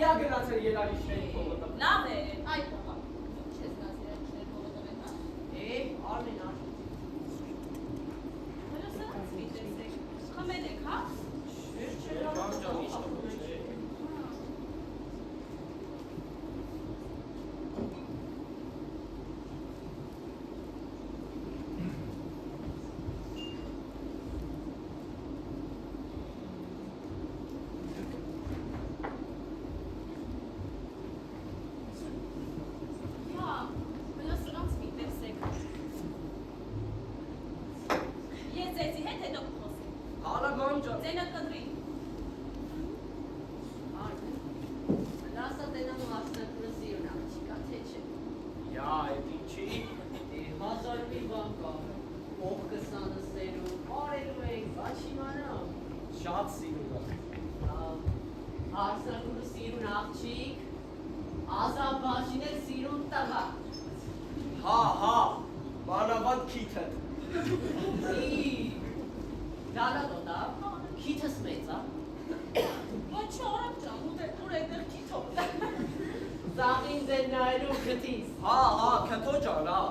Յա գնացել երարիշների փողոցը։ Լավ է։ Այ պապա, չես գնաց երարիշների փողոցով էնա։ Արմեն արմեն։ Հələ սրանց մի տեսեք, խմել եք, հա։ Շատ սիրուն է։ Հարսնախուրը սիրուն աղջիկ, ազաբաժին էլ սիրուն տղա։ Հա, մանավանդ քիթը։ Դալա դոտա, քիթս մեծ է։ Ոչ արագ ջան, ուր եք քիթով։ Զաղին ձեր նայելու քթիս։ Հա, քթո ջան, հա։